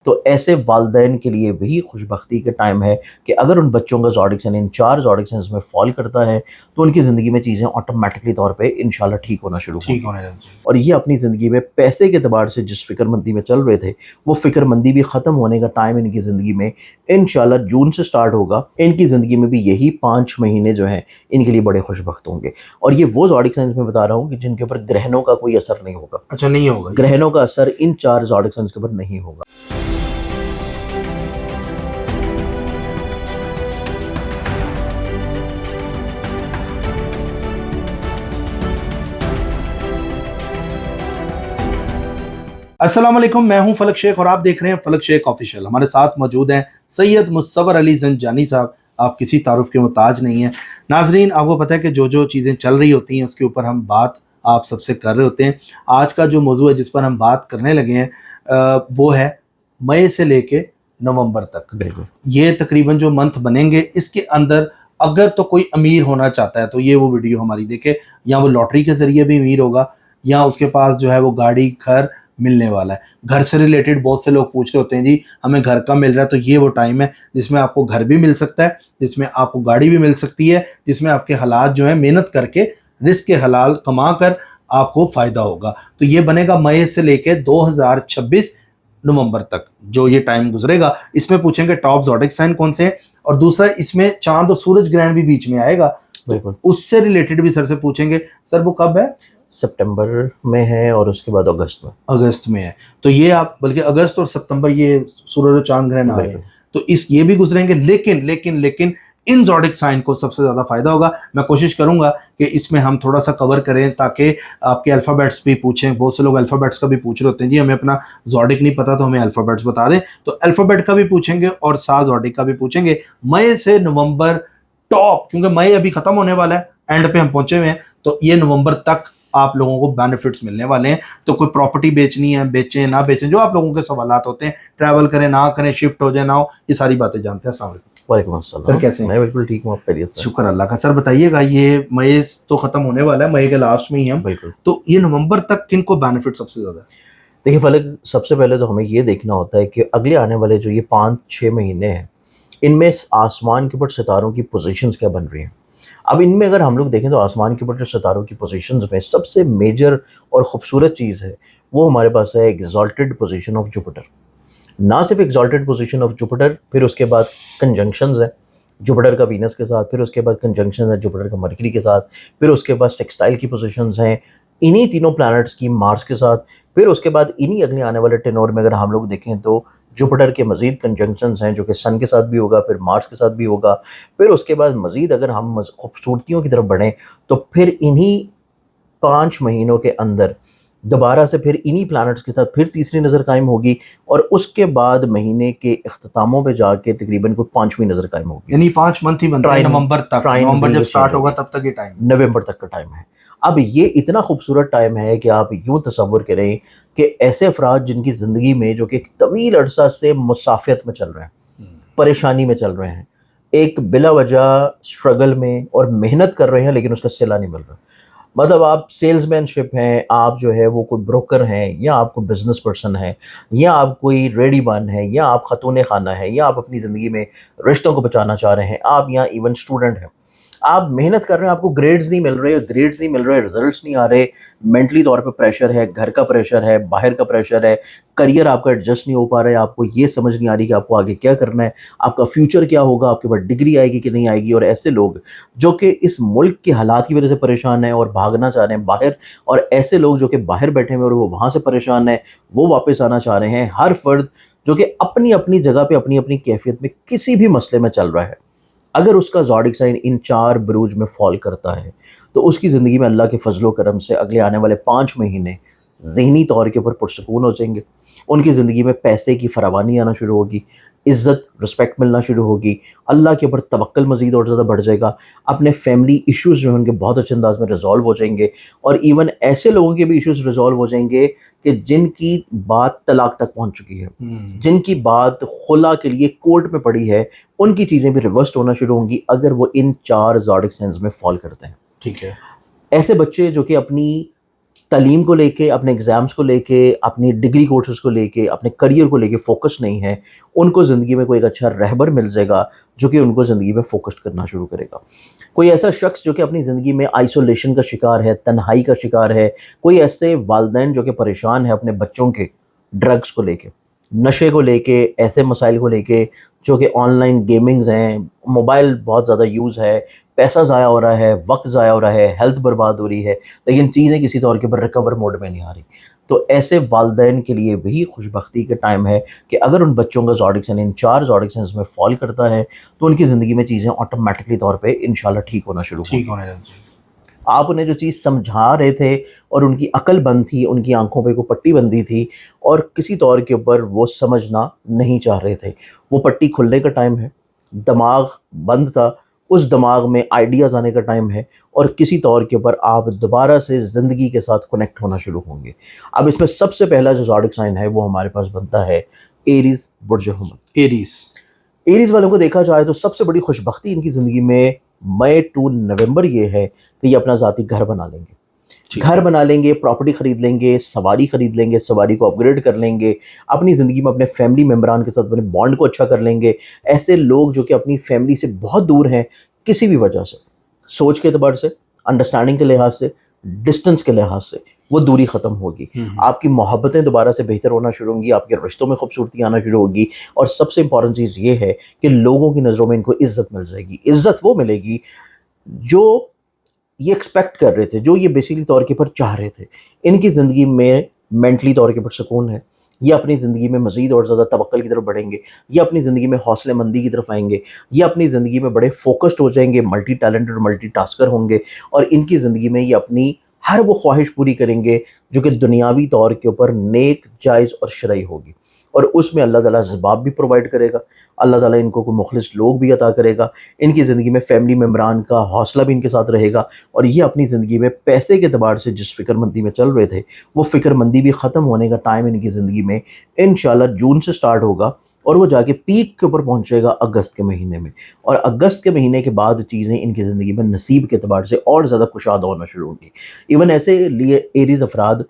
تو ایسے والدین کے لیے وہی خوش بختی کا ٹائم ہے کہ اگر ان بچوں کا zodiac sign in 4 zodiac signs میں فال کرتا ہے تو ان کی زندگی میں چیزیں آٹومیٹکلی طور پہ انشاءاللہ ٹھیک ہونا شروع ٹھیک ہوں گی. ہونے لگتی اور یہ اپنی زندگی میں پیسے کے اعتبار سے جس فکر مندی میں چل رہے تھے وہ فکر مندی بھی ختم ہونے کا ٹائم ان کی زندگی میں انشاءاللہ جون سے سٹارٹ ہوگا. ان کی زندگی میں بھی یہی 5 مہینے جو ہیں ان کے لیے بڑے خوش بخت ہوں گے. اور یہ وہ زوڈک سائنس میں بتا رہا ہوں کہ جن کے اوپر گرہنوں کا کوئی اثر نہیں ہوگا. اچھا نہیں ہوگا. گرہنوں کا اثر ان 4 زوڈک سائنس کے اوپر نہیں ہوگا. السلام علیکم، میں ہوں فلک شیخ اور آپ دیکھ رہے ہیں فلک شیخ آفیشیل. ہمارے ساتھ موجود ہیں سید مصور علی زنجانی صاحب. آپ کسی تعارف کے محتاج نہیں ہیں. ناظرین، آپ کو پتہ ہے کہ جو چیزیں چل رہی ہوتی ہیں اس کے اوپر ہم بات آپ سب سے کر رہے ہوتے ہیں. آج کا جو موضوع ہے جس پر ہم بات کرنے لگے ہیں وہ ہے مئی سے لے کے نومبر تک. بالکل یہ تقریباً جو منتھ بنیں گے اس کے اندر اگر تو کوئی امیر ہونا چاہتا ہے تو یہ وہ ویڈیو ہماری دیکھے. یا وہ لاٹری کے ذریعے بھی امیر ہوگا یا اس کے پاس جو ہے وہ گاڑی گھر ملنے والا ہے. گھر سے ریلیٹڈ بہت سے لوگ پوچھ رہے ہوتے ہیں جی ہمیں گھر کا مل رہا ہے، تو یہ وہ ٹائم ہے جس میں آپ کو گھر بھی مل سکتا ہے، جس میں آپ کو گاڑی بھی مل سکتی ہے، جس میں آپ کے حالات جو ہیں محنت کر کے رزق کے حلال کما کر آپ کو فائدہ ہوگا. تو یہ بنے گا مئی سے لے کے 2026 نومبر تک جو یہ ٹائم گزرے گا. اس میں پوچھیں گے ٹاپ زوڈک سائن کون سے ہیں، اور دوسرا اس میں چاند اور سورج گرہن بھی بیچ میں آئے گا. بالکل اس سے ریلیٹڈ بھی سر سے پوچھیں گے. سر وہ کب ہے؟ سپٹمبر میں ہے اور اس کے بعد اگست میں ہے. تو یہ آپ بلکہ اگست اور ستمبر یہ سورج اور چاند گرہن آ رہے ہیں تو یہ بھی گزریں گے. لیکن ان زوڈک سائن کو سب سے زیادہ فائدہ ہوگا. میں کوشش کروں گا کہ اس میں ہم تھوڑا سا کور کریں تاکہ آپ کے الفابیٹس بھی پوچھیں. بہت سے لوگ الفابیٹس کا بھی پوچھ رہے ہوتے ہیں جی ہمیں اپنا زوڈک نہیں پتا تو ہمیں الفابیٹس بتا دیں. تو الفابیٹ کا بھی پوچھیں گے اور سا زوڈک کا بھی پوچھیں گے. مئی سے نومبر ٹاپ، کیونکہ مئی ابھی ختم ہونے والا ہے، اینڈ پہ ہم پہنچے ہوئے ہیں، تو یہ نومبر تک آپ لوگوں کو بینیفٹس ملنے والے ہیں. تو کوئی پراپرٹی بیچنی ہے، بیچیں نہ بیچیں، جو آپ لوگوں کے سوالات ہوتے ہیں، ٹریول کریں نہ کریں، شفٹ ہو جائیں نہ ہو، یہ ساری باتیں جانتے ہیں. السلام علیکم. وعلیکم السلام. سر کیسے ہیں؟ میں بالکل ٹھیک ہوں. آپ خیریت سے؟ شکر اللہ کا. سر بتائیے گا یہ مئی تو ختم ہونے والا ہے، مئی کے لاسٹ میں ہی ہم، بالکل. تو یہ نومبر تک کن کو بینیفٹ سب سے زیادہ ہے؟ دیکھیے فلک، سب سے پہلے تو ہمیں یہ دیکھنا ہوتا ہے کہ اگلے آنے والے جو یہ 5-6 مہینے ہیں ان میں آسمان کے اوپر ستاروں کی پوزیشنز کیا بن رہی ہیں. اب ان میں اگر ہم لوگ دیکھیں تو آسمان کے اوپر جو ستاروں کی پوزیشنز میں سب سے میجر اور خوبصورت چیز ہے وہ ہمارے پاس ہے ایگزالٹڈ پوزیشن آف جوپیٹر. نہ صرف ایگزالٹڈ پوزیشن آف جوپیٹر، پھر اس کے بعد کنجنکشنز ہیں جوپیٹر کا وینس کے ساتھ، پھر اس کے بعد کنجنکشن ہے جوپیٹر کا مرکری کے ساتھ، پھر اس کے بعد سیکسٹائل کی پوزیشنز ہیں انہی تینوں پلانٹس کی مارس کے ساتھ. پھر اس کے بعد انہی اگلے آنے والے ٹینور میں اگر ہم لوگ دیکھیں تو جوپیٹر کے مزید کنجنکشنز ہیں جو کہ سن کے ساتھ بھی ہوگا، پھر مارس کے ساتھ بھی ہوگا. پھر اس کے بعد مزید اگر ہم خوبصورتیوں کی طرف بڑھیں تو پھر انہی 5 مہینوں کے اندر دوبارہ سے پھر انہی پلانٹس کے ساتھ پھر تیسری نظر قائم ہوگی، اور اس کے بعد مہینے کے اختتاموں پہ جا کے تقریباً کوئی 5ویں نظر قائم ہوگی. یعنی 5 منتھ ہی بنتا ہے نومبر تک. نومبر جب سٹارٹ ہوگا تب تک یہ ٹائم نومبر تک کا ٹائم ہے. اب یہ اتنا خوبصورت ٹائم ہے کہ آپ یوں تصور کریں کہ ایسے افراد جن کی زندگی میں جو کہ ایک طویل عرصہ سے مسافیت میں چل رہے ہیں، پریشانی میں چل رہے ہیں، ایک بلا وجہ اسٹرگل میں اور محنت کر رہے ہیں لیکن اس کا صلہ نہیں مل رہا. مطلب آپ سیلز مین شپ ہیں، آپ جو ہے وہ کوئی بروکر ہیں، یا آپ کو بزنس پرسن ہے، یا آپ کوئی ریڈی مان ہے، یا آپ خاتون خانہ ہے، یا آپ اپنی زندگی میں رشتوں کو بچانا چاہ رہے ہیں، آپ یا ایون اسٹوڈنٹ ہیں، آپ محنت کر رہے ہیں، آپ کو گریڈز نہیں مل رہے، رزلٹس نہیں آ رہے، مینٹلی طور پہ پریشر ہے، گھر کا پریشر ہے، باہر کا پریشر ہے، کریئر آپ کا ایڈجسٹ نہیں ہو پا رہا ہے، آپ کو یہ سمجھ نہیں آ رہی کہ آپ کو آگے کیا کرنا ہے، آپ کا فیوچر کیا ہوگا، آپ کے پاس ڈگری آئے گی کہ نہیں آئے گی. اور ایسے لوگ جو کہ اس ملک کے حالات کی وجہ سے پریشان ہیں اور بھاگنا چاہ رہے ہیں باہر، اور ایسے لوگ جو کہ باہر بیٹھے ہوئے اور وہ وہاں سے پریشان ہیں، وہ واپس آنا چاہ رہے ہیں. ہر فرد جو کہ اپنی اپنی جگہ پہ اپنی اپنی کیفیت میں کسی بھی مسئلے میں چل رہا ہے، اگر اس کا زوڈک سائن ان 4 بروج میں فال کرتا ہے تو اس کی زندگی میں اللہ کے فضل و کرم سے اگلے آنے والے 5 مہینے ذہنی طور کے اوپر پرسکون ہو جائیں گے. ان کی زندگی میں پیسے کی فراوانی آنا شروع ہوگی، عزت رسپیکٹ ملنا شروع ہوگی، اللہ کے اوپر توکل مزید اور زیادہ بڑھ جائے گا، اپنے فیملی ایشوز جو ہیں ان کے بہت اچھے انداز میں ریزالو ہو جائیں گے. اور ایون ایسے لوگوں کے بھی ایشوز ریزالو ہو جائیں گے کہ جن کی بات طلاق تک پہنچ چکی ہے، جن کی بات خلا کے لیے کورٹ میں پڑی ہے، ان کی چیزیں بھی ریورسڈ ہونا شروع ہوں گی اگر وہ ان 4 زوڈک سائنز میں فال کرتے ہیں. ٹھیک ہے. ایسے بچے جو کہ اپنی تعلیم کو لے کے، اپنے ایگزامس کو لے کے، اپنی ڈگری کورسز کو لے کے، اپنے کریئر کو لے کے فوکس نہیں ہے، ان کو زندگی میں کوئی ایک اچھا رہبر مل جائے گا جو کہ ان کو زندگی میں فوکس کرنا شروع کرے گا. کوئی ایسا شخص جو کہ اپنی زندگی میں آئسولیشن کا شکار ہے، تنہائی کا شکار ہے، کوئی ایسے والدین جو کہ پریشان ہیں اپنے بچوں کے ڈرگس کو لے کے، نشے کو لے کے، ایسے مسائل کو لے کے جو کہ آن لائن گیمنگز ہیں، موبائل بہت زیادہ یوز ہے، پیسہ ضائع ہو رہا ہے، وقت ضائع ہو رہا ہے، ہیلتھ برباد ہو رہی ہے، لیکن چیزیں کسی طور کے اوپر ریکور موڈ میں نہیں آ رہی. تو ایسے والدین کے لیے بھی خوش بختی کا ٹائم ہے کہ اگر ان بچوں کا زوڈکسن ان 4 زوڈکسنز میں فال کرتا ہے تو ان کی زندگی میں چیزیں آٹومیٹکلی طور پہ انشاءاللہ ٹھیک ہونا شروع ہوں. ٹھیک ہونے لگے. آپ انہیں جو چیز سمجھا رہے تھے اور ان کی عقل بند تھی، ان کی آنکھوں پہ کوئی پٹی بندی تھی اور کسی طور کے اوپر وہ سمجھنا نہیں چاہ رہے تھے، وہ پٹی کھلنے کا ٹائم ہے. دماغ بند تھا، اس دماغ میں آئیڈیاز آنے کا ٹائم ہے اور کسی طور کے اوپر آپ دوبارہ سے زندگی کے ساتھ کنیکٹ ہونا شروع ہوں گے. اب اس میں سب سے پہلا جو زوڈک سائن ہے وہ ہمارے پاس بنتا ہے ایریز، برج حمل. ایریز والوں کو دیکھا جائے تو سب سے بڑی خوش بختی ان کی زندگی میں مئی ٹو نومبر یہ ہے کہ یہ اپنا ذاتی گھر بنا لیں گے. گھر بنا لیں گے، پراپرٹی خرید لیں گے، سواری خرید لیں گے، سواری کو اپ گریڈ کر لیں گے، اپنی زندگی میں اپنے فیملی ممبران کے ساتھ اپنے بانڈ کو اچھا کر لیں گے. ایسے لوگ جو کہ اپنی فیملی سے بہت دور ہیں کسی بھی وجہ سے، سوچ کے اعتبار سے، انڈرسٹینڈنگ کے لحاظ سے، ڈسٹنس کے لحاظ سے، وہ دوری ختم ہوگی. آپ کی محبتیں دوبارہ سے بہتر ہونا شروع ہوں گی، آپ کے رشتوں میں خوبصورتی آنا شروع ہوگی اور سب سے امپورٹنٹ چیز یہ ہے کہ لوگوں کی نظروں میں ان کو عزت مل جائے گی. عزت وہ ملے گی جو یہ ایکسپیکٹ کر رہے تھے، جو یہ بیسیکلی طور کے پر چاہ رہے تھے. ان کی زندگی میں مینٹلی طور کے پر سکون ہے، یہ اپنی زندگی میں مزید اور زیادہ توکل کی طرف بڑھیں گے، یہ اپنی زندگی میں حوصلے مندی کی طرف آئیں گے، یہ اپنی زندگی میں بڑے فوکسڈ ہو جائیں گے، ملٹی ٹیلنٹڈ اور ملٹی ٹاسکر ہوں گے اور ان کی زندگی میں یہ اپنی ہر وہ خواہش پوری کریں گے جو کہ دنیاوی طور کے اوپر نیک، جائز اور شرعی ہوگی. اور اس میں اللہ تعالیٰ اسباب بھی پرووائڈ کرے گا، اللہ تعالیٰ ان کو کوئی مخلص لوگ بھی عطا کرے گا، ان کی زندگی میں فیملی ممبران کا حوصلہ بھی ان کے ساتھ رہے گا اور یہ اپنی زندگی میں پیسے کے اعتبار سے جس فکر مندی میں چل رہے تھے وہ فکر مندی بھی ختم ہونے کا ٹائم ان کی زندگی میں انشاءاللہ جون سے سٹارٹ ہوگا اور وہ جا کے پیک کے اوپر پہنچے گا اگست کے مہینے میں. اور اگست کے مہینے کے بعد چیزیں ان کی زندگی میں نصیب کے اعتبار سے اور زیادہ کشادہ ہونا شروع ہوں گی. ایون ایسے لیے ایریز افراد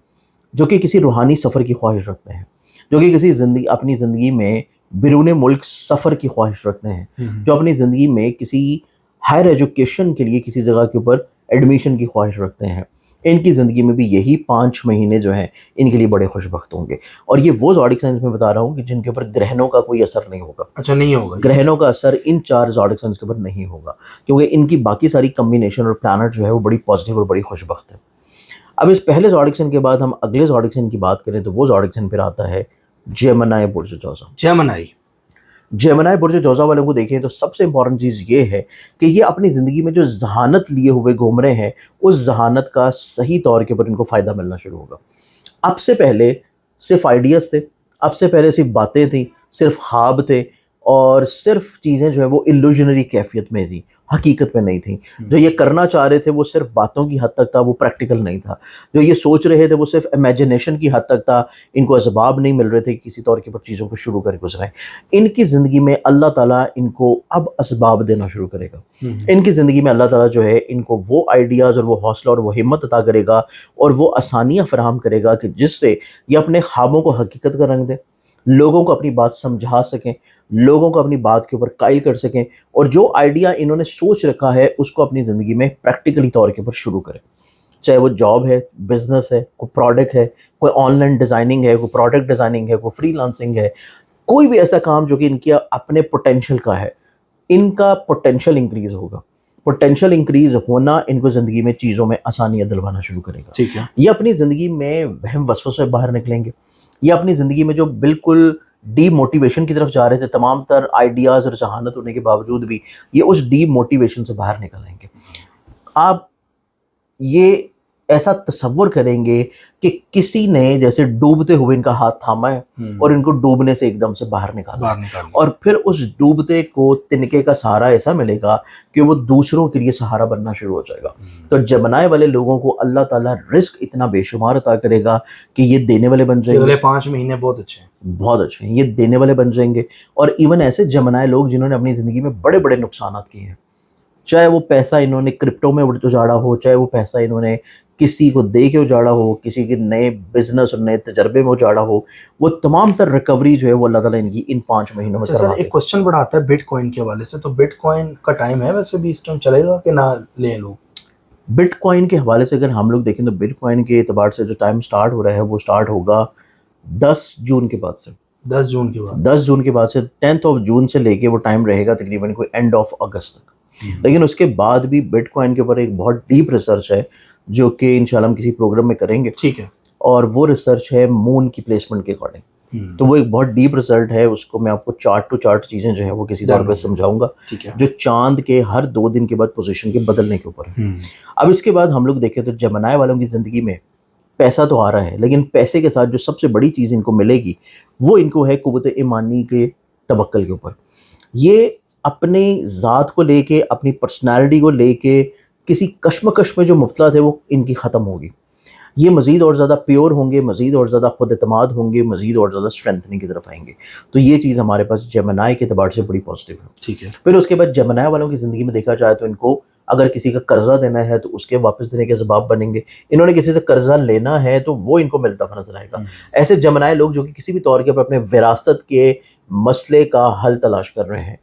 جو کہ کسی روحانی سفر کی خواہش رکھتے ہیں، جو کہ اپنی زندگی میں بیرون ملک سفر کی خواہش رکھتے ہیں، جو اپنی زندگی میں کسی ہائر ایجوکیشن کے لیے کسی جگہ کے اوپر ایڈمیشن کی خواہش رکھتے ہیں، ان کی زندگی میں بھی یہی 5 مہینے جو ہیں ان کے لیے بڑے خوش بخت ہوں گے. اور یہ وہ زوڈک سائنس میں بتا رہا ہوں کہ جن کے اوپر گرہنوں کا کوئی اثر نہیں ہوگا. اچھا، نہیں ہوگا. گرہنوں کا اثر ان 4 زوڈک سائنس کے اوپر نہیں ہوگا کیونکہ ان کی باقی ساری کمبینیشن اور پلانٹ جو ہے وہ بڑی پازیٹیو اور بڑی خوش بخت ہے. اب اس پہلے زوڈک سائن کے بعد ہم اگلے زوڈک سائن کی بات کریں تو وہ زوڈک سائن پھر آتا ہے جیمنائی برج جوزا. جیمنائی برج جوزا والوں کو دیکھیں تو سب سے امپورٹنٹ چیز یہ ہے کہ یہ اپنی زندگی میں جو ذہانت لیے ہوئے گھوم رہے ہیں اس ذہانت کا صحیح طور کے اوپر ان کو فائدہ ملنا شروع ہوگا. اب سے پہلے صرف آئیڈیاز تھے، اب سے پہلے صرف باتیں تھیں، صرف خواب تھے اور صرف چیزیں جو ہے وہ ایلوژنری کیفیت میں تھیں، حقیقت میں نہیں تھیں. جو یہ کرنا چاہ رہے تھے وہ صرف باتوں کی حد تک تھا، وہ پریکٹیکل نہیں تھا. جو یہ سوچ رہے تھے وہ صرف امیجنیشن کی حد تک تھا، ان کو اسباب نہیں مل رہے تھے کہ کسی طور کے اوپر چیزوں کو شروع کر گزریں. ان کی زندگی میں اللہ تعالیٰ ان کو اب اسباب دینا شروع کرے گا. ان کی زندگی میں اللہ تعالیٰ جو ہے ان کو وہ آئیڈیاز اور وہ حوصلہ اور وہ ہمت عطا کرے گا اور وہ آسانیاں فراہم کرے گا کہ جس سے یہ اپنے خوابوں کو حقیقت کا رنگ دیں، لوگوں کو اپنی بات سمجھا سکیں، لوگوں کو اپنی بات کے اوپر قائل کر سکیں اور جو آئیڈیا انہوں نے سوچ رکھا ہے اس کو اپنی زندگی میں پریکٹیکلی طور کے اوپر شروع کریں. چاہے وہ جاب ہے، بزنس ہے، کوئی پروڈکٹ ہے، کوئی آن لائن ڈیزائننگ ہے، کوئی پروڈکٹ ڈیزائننگ ہے، کوئی فری لانسنگ ہے، کوئی بھی ایسا کام جو کہ ان کے اپنے پوٹینشیل کا ہے، ان کا پوٹینشیل انکریز ہوگا. پوٹینشیل انکریز ہونا ان کو زندگی میں چیزوں میں آسانیاں دلوانا شروع کرے گا. ٹھیک ہے. یہ اپنی زندگی میں وہم وسوسے سے باہر نکلیں گے. یہ اپنی زندگی میں جو بالکل ڈی موٹیویشن کی طرف جا رہے تھے، تمام تر آئیڈیاز اور ذہانت ہونے کے باوجود بھی یہ اس ڈی موٹیویشن سے باہر نکل آئیں گے. آپ یہ ایسا تصور کریں گے کہ کسی نے جیسے ڈوبتے ہوئے ان کا ہاتھ تھاما ہے اور ان کو ڈوبنے سے ایک دم سے باہر نکالا اور پھر اس ڈوبتے کو تنکے کا سہارا ایسا ملے گا کہ وہ دوسروں کے لیے سہارا بننا شروع ہو جائے گا. تو جمنائے والے لوگوں کو اللہ تعالیٰ رزق اتنا بے شمار عطا کرے گا کہ یہ دینے والے بن جائیں گے. اگلے 5 مہینے بہت اچھے ہیں، بہت اچھے ہیں، یہ دینے والے بن جائیں گے. اور ایون ایسے جمنائے لوگ جنہوں نے اپنی زندگی میں بڑے بڑے نقصانات کیے ہیں، چاہے وہ پیسہ انہوں نے کرپٹو میں اجاڑا ہو، چاہے وہ پیسہ انہوں نے کسی کو دے کے اجاڑا ہو, کسی کے نئے بزنس اور نئے تجربے میں اجاڑا ہو, وہ تمام تر ریکوری جو ہے وہ اللہ تعالیٰ ان کی ان 5 مہینوں میں کروا دے. ایک کوشچن بڑا آتا ہے بٹ کوائن کے حوالے سے, تو بٹ کوائن کا ٹائم ہے ویسے بھی اس ٹائم چلے گا کہ نہ لیں لوگ؟ بٹ کوائن کے حوالے سے اگر ہم لوگ دیکھیں تو بٹ کوائن کے اعتبار سے جو ٹائم سٹارٹ ہو رہا ہے وہ سٹارٹ ہوگا 10 جون کے بعد سے. 10 جون کے بعد 10 جون کے بعد سے 10 جون سے لے کے وہ ٹائم رہے گا تقریباً کوئی اینڈ آف اگست تک. لیکن اس کے بعد بھی بٹ کوائن کے اوپر ایک بہت ڈیپ ریسرچ ہے جو کہ انشاءاللہ ہم کسی پروگرام میں کریں گے. ٹھیک ہے. اور وہ ریسرچ ہے مون کی پلیسمنٹ کے اکارڈنگ. تو وہ ایک بہت ڈیپ ریزلٹ ہے, اس کو میں آپ کو چارٹ ٹو چارٹ چیزیں جو ہے وہ کسی طور پہ سمجھاؤں گا, جو چاند کے ہر 2 دن کے بعد پوزیشن کے بدلنے کے اوپر ہے. اب اس کے بعد ہم لوگ دیکھیں تو جمنائے والوں کی زندگی میں پیسہ تو آ رہا ہے, لیکن پیسے کے ساتھ جو سب سے بڑی چیز ان کو ملے گی وہ ان کو ہے قوت ایمانی کے توکل کے اوپر. یہ اپنی ذات کو لے کے, اپنی پرسنالٹی کو لے کے کسی کشمکش میں جو مبتلا تھے وہ ان کی ختم ہوگی. یہ مزید اور زیادہ پیور ہوں گے, مزید اور زیادہ خود اعتماد ہوں گے, مزید اور زیادہ اسٹرینتھنگ کی طرف آئیں گے. تو یہ چیز ہمارے پاس جمنائی کے اعتبار سے بڑی پازیٹیو ہے. ٹھیک ہے. پھر اس کے بعد جمنائی والوں کی زندگی میں دیکھا جائے تو ان کو اگر کسی کا قرضہ دینا ہے تو اس کے واپس دینے کے اسباب بنیں گے. انہوں نے کسی سے قرضہ لینا ہے تو وہ ان کو ملتا ہوا نظر آئے گا. ایسے جمنائی لوگ جو کہ کسی بھی طور کے پر اپنے وراثت کے مسئلے کا حل تلاش کر رہے ہیں,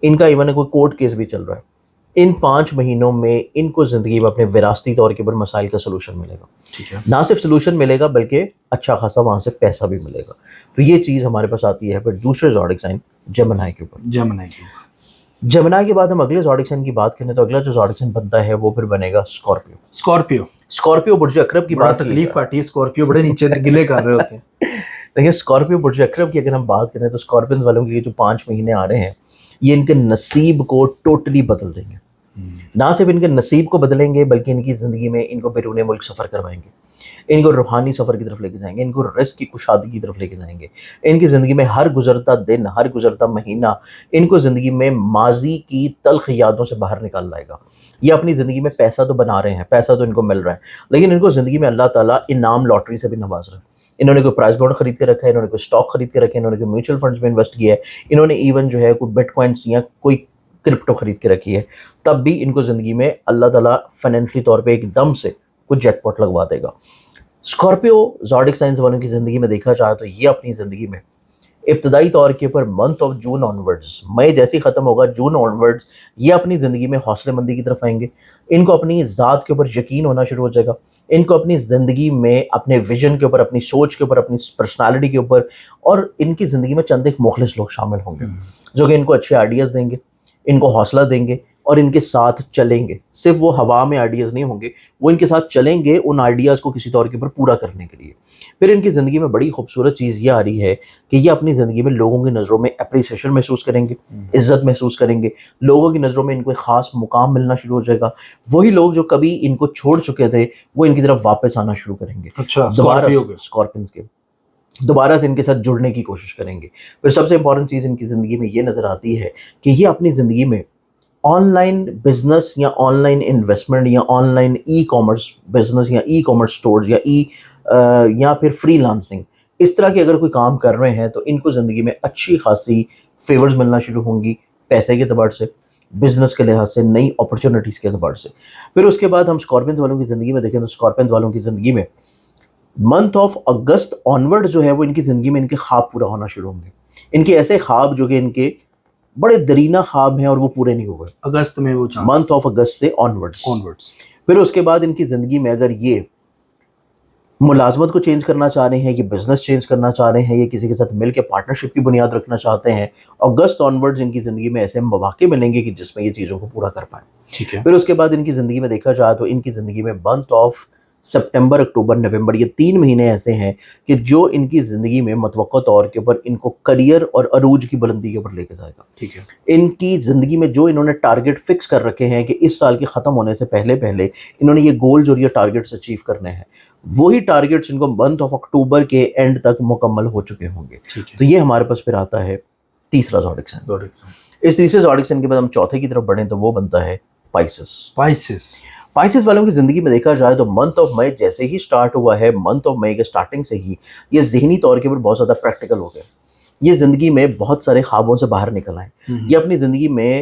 ان کا ایون کوئی کورٹ کیس بھی چل رہا ہے, ان 5 مہینوں میں ان کو زندگی میں اپنے وراثتی طور کے اوپر مسائل کا سلوشن ملے گا. ٹھیک ہے. نہ صرف سلوشن ملے گا بلکہ اچھا خاصا وہاں سے پیسہ بھی ملے گا. تو یہ چیز ہمارے پاس آتی ہے. پھر دوسرے زوڈک سائن جمنائی کے اوپر. جمنائی کے بعد ہم اگلے زوڈک سائن کی بات کریں تو اگلا جو زوڈک سائن بنتا ہے وہ پھر بنے گا اسکارپیو برج اکرب کی بات. تکلیف کاٹی ہے, اسکارپیو بڑے نیچے گلے کر رہے ہوتے ہیں. دیکھیں اسکارپیو برج اکرب کی اگر ہم بات کریں تو اسکارپینز والوں کے لیے جو 5 مہینے آ رہے ہیں یہ ان کے نصیب کو ٹوٹلی بدل دیں گے. نہ صرف ان کے نصیب کو بدلیں گے بلکہ ان کی زندگی میں ان کو بیرون ملک سفر کروائیں گے, ان کو روحانی سفر کی طرف لے کے جائیں گے, ان کو رزق کی کشادگی کی طرف لے کے جائیں گے. ان کی زندگی میں ہر گزرتا دن, ہر گزرتا مہینہ ان کو زندگی میں ماضی کی تلخ یادوں سے باہر نکال لائے گا. یہ اپنی زندگی میں پیسہ تو بنا رہے ہیں, پیسہ تو ان کو مل رہا ہے, لیکن ان کو زندگی میں اللہ تعالیٰ انعام لاٹری سے بھی نواز رہا ہے. انہوں نے کوئی پرائز بانڈ خرید کے رکھا ہے, انہوں نے کوئی اسٹاک خرید کے رکھے, انہوں نے کوئی میوچل فنڈز میں انویسٹ کیا ہے, انہوں نے ایون جو ہے کوئی بٹ کوائنس یا کوئی کرپٹو خرید کے رکھی ہے, تب بھی ان کو زندگی میں اللہ تعالیٰ فائنینشلی طور پہ ایک دم سے کچھ جیک پاٹ لگوا دے گا. اسکارپیو زوڈک سائنس والوں کی زندگی میں دیکھا جائے تو یہ اپنی زندگی میں ابتدائی طور کے اوپر منتھ آف جون آنورڈز, مئی جیسے ہی ختم ہوگا جون آنورڈز, یہ اپنی زندگی میں حوصلے مندی کی طرف آئیں گے. ان کو اپنی ذات کے اوپر یقین ہونا شروع ہو جائے گا. ان کو اپنی زندگی میں اپنے ویژن کے اوپر, اپنی سوچ کے اوپر, اپنی پرسنالٹی کے اوپر, اور ان کی زندگی میں چند ایک مخلص لوگ شامل ہوں گے جو کہ ان کو اچھے آئیڈیاز دیں گے, ان کو حوصلہ دیں گے اور ان کے ساتھ چلیں گے. صرف وہ ہوا میں آئیڈیاز نہیں ہوں گے, وہ ان کے ساتھ چلیں گے ان آئیڈیاز کو کسی طور کے اوپر پورا کرنے کے لیے. پھر ان کی زندگی میں بڑی خوبصورت چیز یہ آ رہی ہے کہ یہ اپنی زندگی میں لوگوں کی نظروں میں اپریسیشن محسوس کریں گے, عزت محسوس کریں گے, لوگوں کی نظروں میں ان کو ایک خاص مقام ملنا شروع ہو جائے گا. وہی لوگ جو کبھی ان کو چھوڑ چکے تھے وہ ان کی طرف واپس آنا شروع کریں گے. اسکارپینز کے دوبارہ سے ان کے ساتھ جڑنے کی کوشش کریں گے. پھر سب سے امپورٹنٹ چیز ان کی زندگی میں یہ نظر آتی ہے کہ یہ اپنی زندگی میں آن لائن بزنس یا آن لائن انویسٹمنٹ یا on line e commerce business یا ای کامرس اسٹورز یا پھر فری لانسنگ, اس طرح کے اگر کوئی کام کر رہے ہیں تو ان کو زندگی میں اچھی خاصی فیورز ملنا شروع ہوں گی, پیسے کے اعتبار سے, بزنس کے لحاظ سے, نئی اپرچونیٹیز کے اعتبار سے. پھر اس کے بعد ہم اسکارپینز والوں کی زندگی میں دیکھیں تو اسکارپینز والوں کی زندگی میں منتھ آف اگست آنورڈ جو ہے وہ ان کی زندگی میں ان کے خواب پورا ہونا شروع ہوں گے. ان کے ایسے خواب جو کہ ان کے بڑے درینہ خواب ہیں اور وہ پورے نہیں ہوئے اگست میں, وہ منتھ آف اگست سے آنورڈز. پھر اس کے بعد ان کی زندگی میں اگر یہ ملازمت کو چینج کرنا چاہ رہے ہیں, یہ بزنس چینج کرنا چاہ رہے ہیں, یہ کسی کے ساتھ مل کے پارٹنرشپ کی بنیاد رکھنا چاہتے ہیں, اگست آنورڈز ان کی زندگی میں ایسے مواقع ملیں گے کہ جس میں یہ چیزوں کو پورا کر پائیں. ٹھیک ہے. پھر اس کے بعد ان کی زندگی میں دیکھا جائے تو ان کی زندگی میں منتھ آف سپٹمبر, اکتوبر, نومبر, یہ 3 مہینے ایسے ہیں کہ جو ان کی زندگی میں متوقع طور کے اوپر ان کو کریئر اور عروج کی بلندی کے اوپر لے کے جائے گا. ٹھیک ہے. ان کی زندگی میں جو انہوں نے ٹارگٹ فکس کر رکھے ہیں کہ اس سال کے ختم ہونے سے پہلے انہوں نے یہ گولز اور یہ ٹارگٹس اچیو کرنے ہیں, وہی ٹارگٹس ان کو منتھ آف اکتوبر کے اینڈ تک مکمل ہو چکے ہوں گے. تو یہ ہمارے پاس پھر آتا ہے تیسرا زوڈک سائن. اس تیسرے زوڈک سائن کے بعد ہم چوتھے کی طرف بڑھیں تو وہ بنتا ہے پائسس والوں کی زندگی میں دیکھا جائے تو منتھ آف مئی جیسے ہی سٹارٹ ہوا ہے, منتھ آف مئی کے سٹارٹنگ سے ہی یہ ذہنی طور کے اوپر بہت زیادہ پریکٹیکل ہو گئے. یہ زندگی میں بہت سارے خوابوں سے باہر نکل آئے. یہ اپنی زندگی میں